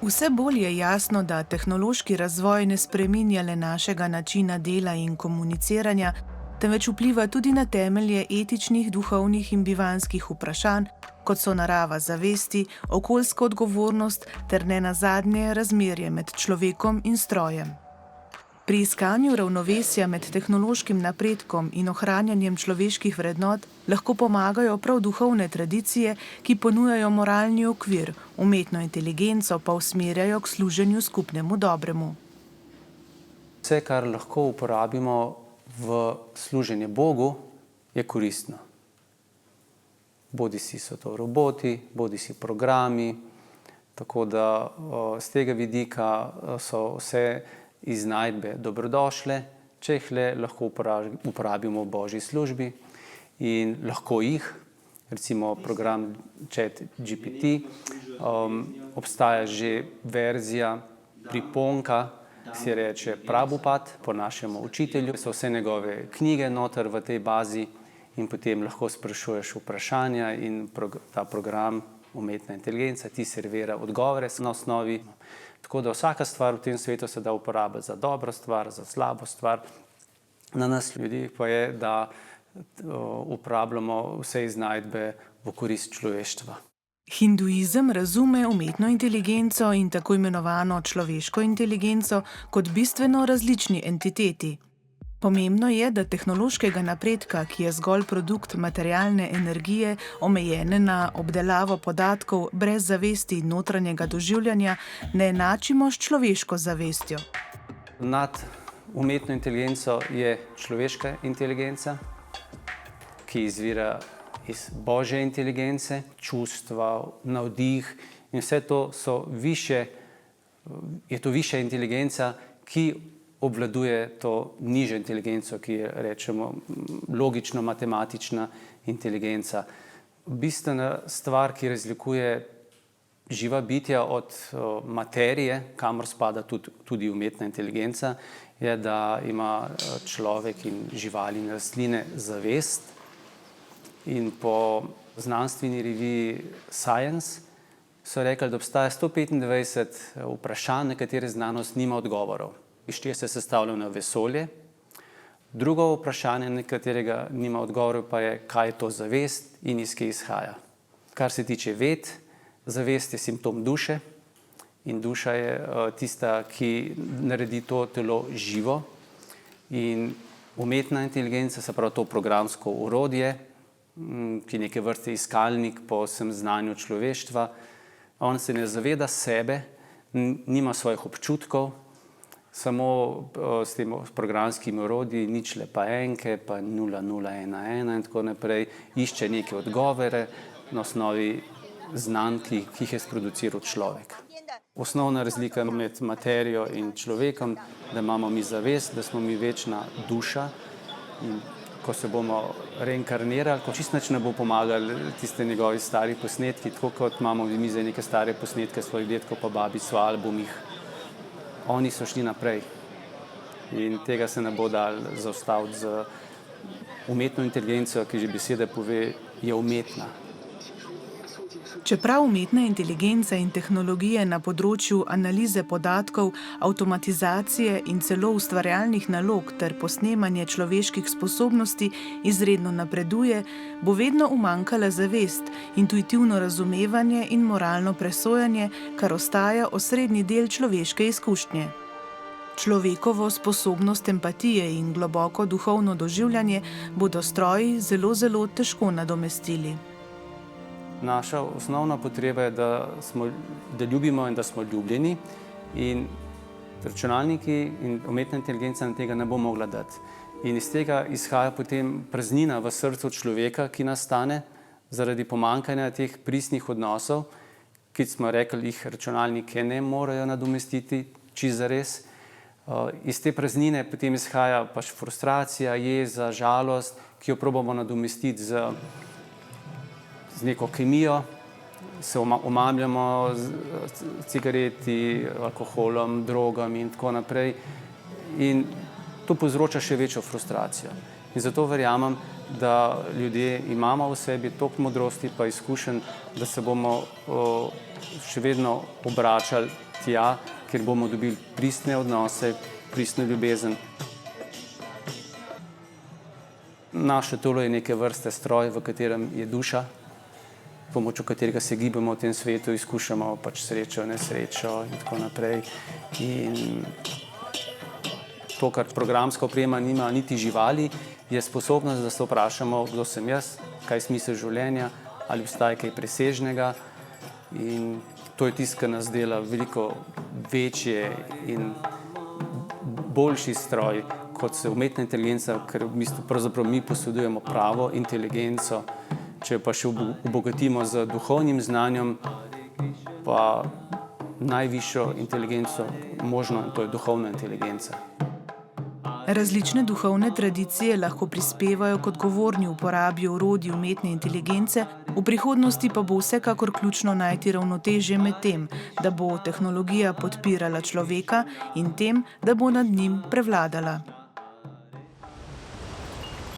Vse bolj je jasno, da tehnološki razvoj ne spreminja le našega načina dela in komuniciranja, temveč vpliva tudi na temelje etičnih, duhovnih in bivanjskih vprašanj, kot so narava zavesti, okoljska odgovornost ter nenazadnje razmerje med človekom in strojem. Pri iskanju ravnovesja med tehnološkim napredkom in ohranjanjem človeških vrednot lahko pomagajo prav duhovne tradicije, ki ponujajo moralni okvir, umetno inteligenco pa usmerjajo k služenju skupnemu dobremu. Vse, kar lahko uporabimo v služenje Bogu, je koristno. Bodisi so to roboti, bodisi programi, tako da z tega vidika so vse iznajdbe dobrodošle, če jih lahko uporabimo v Božji službi in lahko jih, recimo program ChatGPT, obstaja že verzija priponka, ki se reče Prabhupada po našem učitelju. So vse njegove knjige noter v tej bazi in potem lahko sprašuješ vprašanja in ta program umetna inteligenca ti servira odgovore na osnovi. Tako da vsaka stvar v tem svetu se da uporabiti za dobro stvar, za slabo stvar. Na nas ljudi pa je, da uporabljamo vse iznajdbe v korist človeštva. Hinduizem razume umetno inteligenco in tako imenovano človeško inteligenco kot bistveno različni entiteti. Pomembno je, da tehnološkega napredka, ki je zgolj produkt materialne energije, omejene na obdelavo podatkov brez zavesti in notranjega doživljanja, ne enačimo s človeško zavestjo. Nad umetno inteligenco je človeška inteligenca, ki izvira iz Božje inteligence, čustva, navdih in vse to je to višja inteligenca, ki obvladuje to nižjo inteligenco, ki je, rečemo, logično-matematična inteligenca. Bistvena stvar, ki razlikuje živa bitja od materije, kamor spada tudi umetna inteligenca, je, da ima človek in živali in rastline zavest. In po znanstveni reviji Science so rekli, da obstaja 125 vprašanj, na katere znanost nima odgovorov. Iz česa se sestavlja vesolje. Drugo vprašanje, na katerega nima odgovorov, pa je, kaj je to zavest in iz kje izhaja. Kar se tiče ved, zavest je simptom duše in duša je tista, ki naredi to telo živo. In umetna inteligenca, se pravi to programsko orodje, ki je neke vrste iskalnik po vsem znanju človeštva, on se ne zaveda sebe, nima svojih občutkov, samo s tem programskimi orodji, ničle pa enke, pa 0011 in tako naprej, išče neke odgovore na osnovi znanj, ki jih je sproduciral človek. Osnovna razlika med materijo in človekom, da imamo mi zavest, da smo mi večna duša in ko se bomo reinkarnirali, ko čisto nič ne bo pomagali tiste njegovi stari posnetki, tako kot imamo mi zdaj neke stare posnetke svojih dedkov pa babic v albumih. Oni so šli naprej in tega se ne bo dal zaustaviti z umetno inteligenco, ki že beseda pove, je umetna. Čeprav umetna inteligenca in tehnologije na področju analize podatkov, avtomatizacije in celo ustvarjalnih nalog ter posnemanje človeških sposobnosti izredno napreduje, bo vedno umanjkala zavest, intuitivno razumevanje in moralno presojanje, kar ostaja osrednji del človeške izkušnje. Človekovo sposobnost empatije in globoko duhovno doživljanje bodo stroji zelo težko nadomestili. Naša osnovna potreba je, da ljubimo in da smo ljubljeni in računalniki in umetna inteligenca nam tega ne bo mogla dati. In iz tega izhaja potem praznina v srcu človeka, ki nastane zaradi pomanjkanja teh pristnih odnosov, ki smo rekli, jih računalnike ne morejo nadomestiti čisto zares. Iz te praznine potem izhaja pač frustracija, jeza, žalost, ki jo probamo nadomestiti z neko kemijo, se omamljamo z cigareti, alkoholom, drogami in tako naprej. In to povzroča še večjo frustracijo. In zato verjamem, da ljudje imamo v sebi toliko modrosti pa izkušenj, da se bomo še vedno obračali tja, kjer bomo dobili pristne odnose, pristno ljubezen. Naše telo je neke vrste stroj, v katerem je duša, pomočjo katerega se gibamo v tem svetu, izkušamo pač srečo, nesrečo in tako naprej. In to, kar programska oprema nima niti živali, je sposobnost, da se vprašamo, kdo sem jaz, kaj je smisel življenja, ali obstaja kaj presežnega. In to je tisto, kar nas dela veliko večje in boljši stroj, kot se umetna inteligenca, ker v bistvu pravzaprav mi posredujemo pravo inteligenco. Če pa še obogatimo z duhovnim znanjem, pa najvišjo inteligenco možno, in to je duhovna inteligenca. Različne duhovne tradicije lahko prispevajo k odgovorni uporabi orodij umetne inteligence, v prihodnosti pa bo vsekakor ključno najti ravnotežje med tem, da bo tehnologija podpirala človeka in tem, da bo nad njim prevladala.